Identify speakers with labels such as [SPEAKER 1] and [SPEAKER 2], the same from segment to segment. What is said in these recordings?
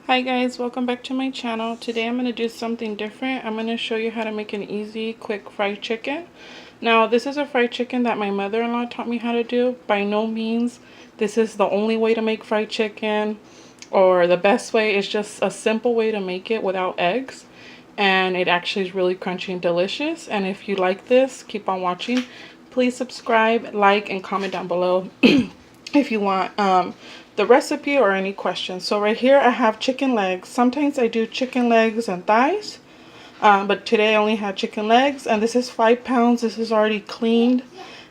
[SPEAKER 1] Hi guys, welcome back to my channel. Today I'm going to do something different. I'm going to show you how to make an easy, quick fried chicken. Now this is a fried chicken that my mother-in-law taught me how to do. By no means this is the only way to make fried chicken or the best way. It's just a simple way to make it without eggs. And it actually is really crunchy and delicious. And if you like this, keep on watching. Please subscribe, like, and comment down below if you want the recipe or any questions. So right here I have chicken legs. Sometimes I do chicken legs and thighs, but today I only had chicken legs, and this is 5 pounds. This is already cleaned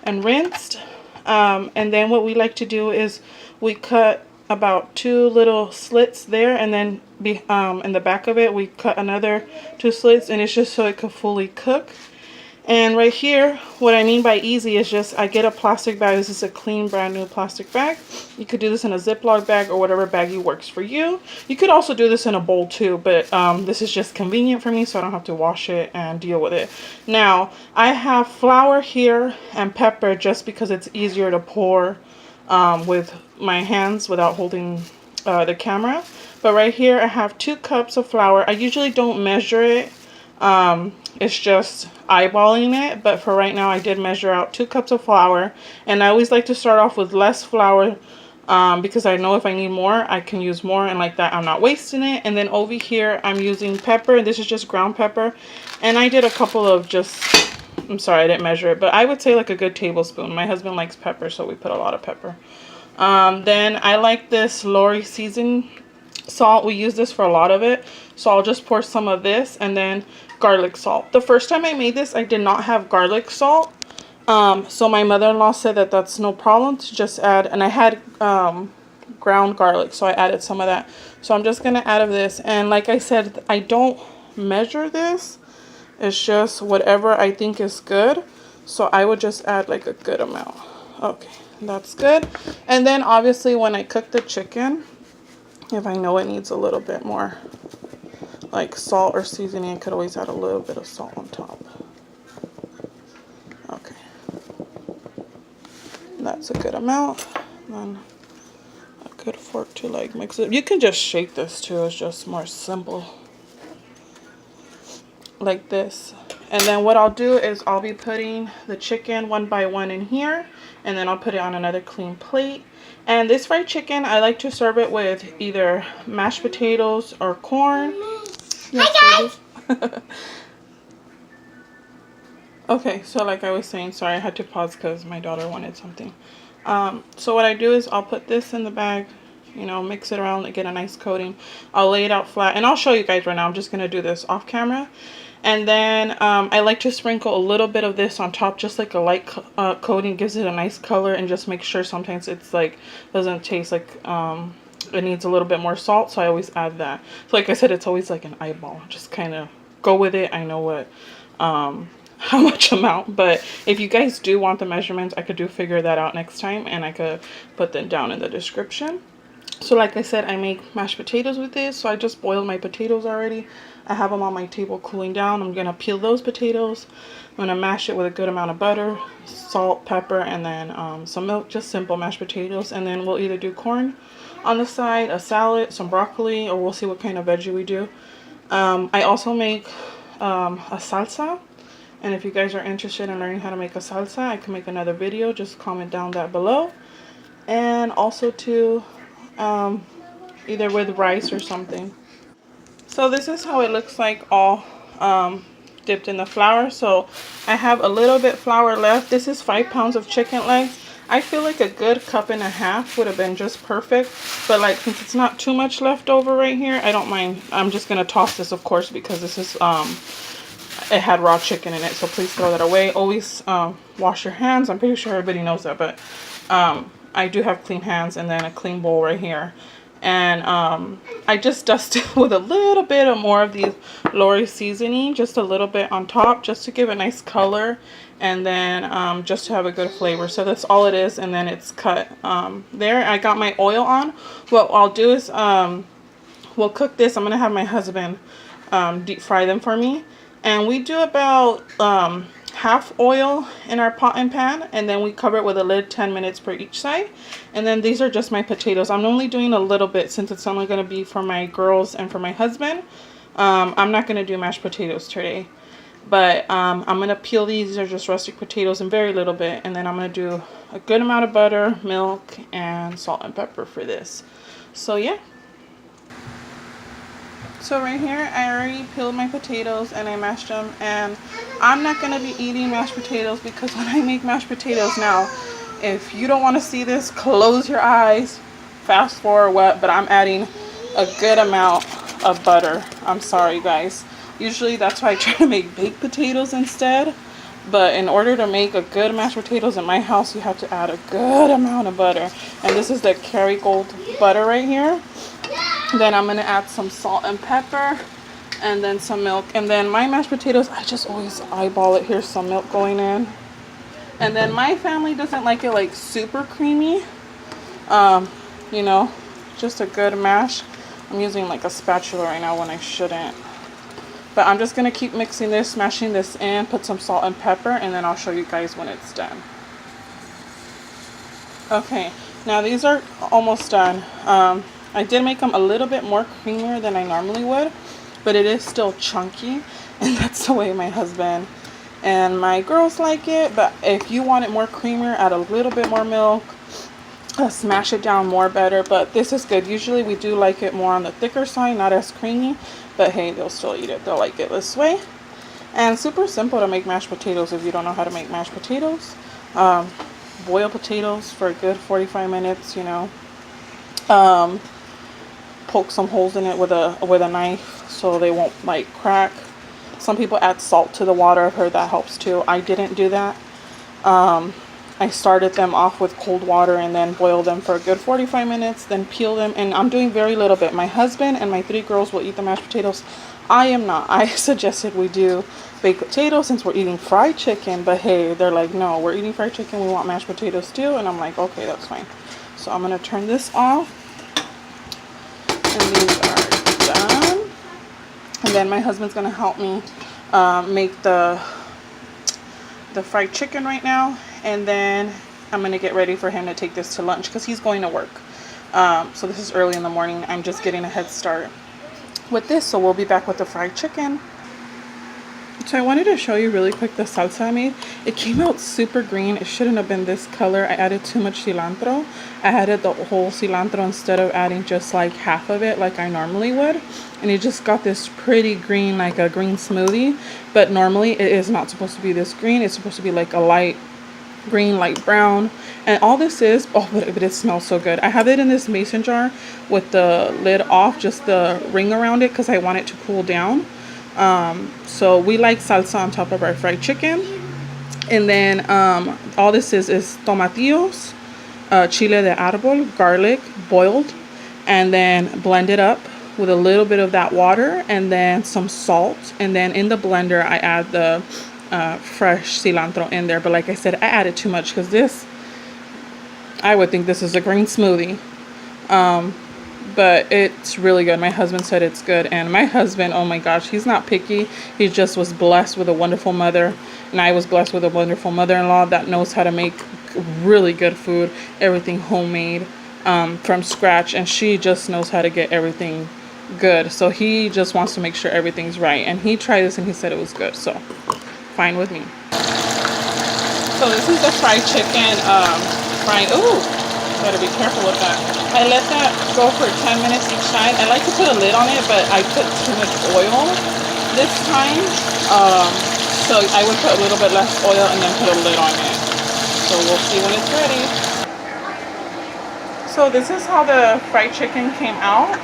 [SPEAKER 1] and rinsed. And then what we like to do is we cut about 2 little slits there, and then in the back of it we cut another 2 slits, and it's just so it could fully cook. And right here, what I mean by easy is just I get a plastic bag. This is a clean, brand new plastic bag. You could do this in a Ziploc bag or whatever baggie works for you. You could also do this in a bowl too, but this is just convenient for me so I don't have to wash it and deal with it. Now, I have flour here and pepper just because it's easier to pour with my hands without holding the camera. But right here, I have 2 cups of flour. I usually don't measure it. It's just eyeballing it, but for right now I did measure out 2 cups of flour, and I always like to start off with less flour because I know if I need more I can use more, and like that I'm not wasting it. And then over here I'm using pepper, and this is just ground pepper, and I did a couple of I'm sorry I didn't measure it, but I would say like a good tablespoon. My husband likes pepper, so we put a lot of pepper. Then I like this Lori season salt. We use this for a lot of it, so I'll just pour some of this, and then garlic salt. The first time I made this I did not have garlic salt, so my mother-in-law said that that's no problem to just add, and I had ground garlic, so I added some of that. So I'm just gonna add of this, and like I said, I don't measure this. It's just whatever I think is good, so I would just add like a good amount. Okay, that's good. And then obviously when I cook the chicken, if I know it needs a little bit more like salt or seasoning, I could always add a little bit of salt on top. Okay, that's a good amount. Then a good fork to like mix it. You can just shake this too, it's just more simple like this. And then what I'll do is I'll be putting the chicken one by one in here, and then I'll put it on another clean plate. And this fried chicken, I like to serve it with either mashed potatoes or corn. Yes, hi guys! Okay, so like I was saying, sorry I had to pause because my daughter wanted something. So what I do is I'll put this in the bag, you know, mix it around and get a nice coating. I'll lay it out flat, and I'll show you guys right now. I'm just going to do this off camera. And then I like to sprinkle a little bit of this on top, just like a light coating. Gives it a nice color, and just make sure sometimes it's like doesn't taste like it needs a little bit more salt, so I always add that. So like I said, it's always like an eyeball. Just kind of go with it. I know what how much amount, but if you guys do want the measurements, I could figure that out next time, and I could put them down in the description. So like I said, I make mashed potatoes with this, so I just boiled my potatoes already. I have them on my table cooling down. I'm gonna peel those potatoes. I'm gonna mash it with a good amount of butter, salt, pepper, and then some milk. Just simple mashed potatoes. And then we'll either do corn on the side, a salad, some broccoli, or we'll see what kind of veggie we do. I also make a salsa, and if you guys are interested in learning how to make a salsa, I can make another video. Just comment down that below. And also to either with rice or something. So this is how it looks like, all dipped in the flour. So I have a little bit flour left. This is 5 pounds of chicken legs. I feel like a good 1.5 cups would have been just perfect, but like since it's not too much left over right here, I don't mind. I'm just gonna toss this, of course, because this is it had raw chicken in it, so please throw that away. Always wash your hands. I'm pretty sure everybody knows that, but I do have clean hands. And then a clean bowl right here. And I just dust it with a little bit of more of the Lori seasoning, just a little bit on top, just to give a nice color, and then just to have a good flavor. So that's all it is, and then it's cut there. I got my oil on. What I'll do is we'll cook this. I'm gonna have my husband deep fry them for me, and we do about half oil in our pot and pan, and then we cover it with a lid 10 minutes per each side. And then these are just my potatoes. I'm only doing a little bit since it's only going to be for my girls and for my husband. I'm not going to do mashed potatoes today, but I'm going to peel these. These are just rustic potatoes and very little bit, and then I'm going to do a good amount of butter, milk, and salt and pepper for this. So yeah. So right here, I already peeled my potatoes and I mashed them, and I'm not going to be eating mashed potatoes because when I make mashed potatoes now, if you don't want to see this, close your eyes, fast forward what, but I'm adding a good amount of butter. I'm sorry guys. Usually that's why I try to make baked potatoes instead, but in order to make a good mashed potatoes in my house, you have to add a good amount of butter. And this is the Kerrygold butter right here. Then I'm going to add some salt and pepper, and then some milk. And then my mashed potatoes, I just always eyeball it. Here's some milk going in. And then my family doesn't like it like super creamy. You know, just a good mash. I'm using like a spatula right now when I shouldn't. But I'm just going to keep mixing this, smashing this in, put some salt and pepper, and then I'll show you guys when it's done. Okay, now these are almost done. I did make them a little bit more creamier than I normally would, but it is still chunky, and that's the way my husband and my girls like it. But if you want it more creamier, add a little bit more milk, smash it down more better. But this is good. Usually we do like it more on the thicker side, not as creamy, but hey, they'll still eat it. They'll like it this way. And super simple to make mashed potatoes if you don't know how to make mashed potatoes. Boil potatoes for a good 45 minutes, you know. Poke some holes in it with a knife so they won't like crack. Some people add salt to the water. I've heard that helps too. I didn't do that. I started them off with cold water and then boiled them for a good 45 minutes, then peel them, and I'm doing very little bit. My husband and my 3 girls will eat the mashed potatoes. I am not. I suggested we do baked potatoes since we're eating fried chicken, but hey, they're like, no, we're eating fried chicken, we want mashed potatoes too. And I'm like, okay, that's fine. So I'm gonna turn this off, and these are done. And then my husband's gonna help me make the fried chicken right now, and then I'm gonna get ready for him to take this to lunch because he's going to work. So this is early in the morning. I'm just getting a head start with this, so we'll be back with the fried chicken. So I wanted to show you really quick the salsa I made. It came out super green. It shouldn't have been this color. I added too much cilantro. I added the whole cilantro instead of adding just like half of it like I normally would. And it just got this pretty green, like a green smoothie. But normally it is not supposed to be this green. It's supposed to be like a light green, light brown. And all this is, oh, but it smells so good. I have it in this mason jar with the lid off, just the ring around it, because I want it to cool down. So we like salsa on top of our fried chicken. And then all this is tomatillos, chile de árbol, garlic boiled, and then blended up with a little bit of that water, and then some salt. And then in the blender I add the fresh cilantro in there. But like I said, I added too much because this, I would think this is a green smoothie. But it's really good. My husband said it's good. And my husband, oh my gosh, he's not picky. He just was blessed with a wonderful mother. And I was blessed with a wonderful mother-in-law that knows how to make really good food. Everything homemade from scratch. And she just knows how to get everything good. So he just wants to make sure everything's right. And he tried this and he said it was good. So fine with me. So this is the fried chicken. Ooh. Gotta be careful with that. I let that go for 10 minutes each side. I like to put a lid on it, but I put too much oil this time. So I would put a little bit less oil and then put a lid on it. So we'll see when it's ready. So this is how the fried chicken came out.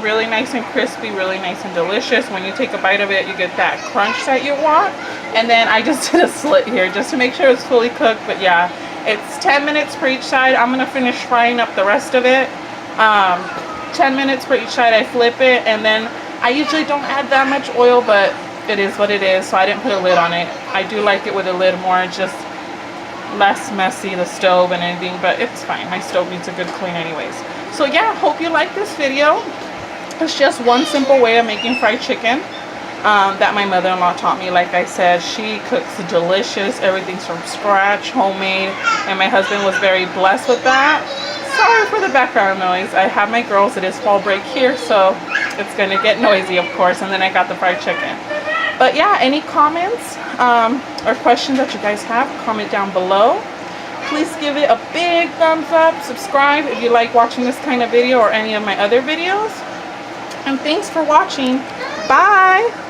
[SPEAKER 1] Really nice and crispy, really nice and delicious. When you take a bite of it, you get that crunch that you want. And then I just did a slit here just to make sure it's fully cooked. But yeah, it's 10 minutes per each side. I'm gonna finish frying up the rest of it. 10 minutes per each side. I flip it, and then I usually don't add that much oil, but it is what it is, so I didn't put a lid on it. I do like it with a lid more, just less messy, the stove and anything, but it's fine. My stove needs a good clean anyways. So yeah, hope you like this video. It's just one simple way of making fried chicken. that my mother-in-law taught me. Like I said, she cooks delicious. Everything's from scratch, homemade, and my husband was very blessed with that. Sorry for the background noise. I have my girls. It is fall break here, so it's gonna get noisy, of course. And then I got the fried chicken. But yeah, any comments or questions that you guys have, comment down below. Please give it a big thumbs up. Subscribe if you like watching this kind of video or any of my other videos. And thanks for watching. Bye.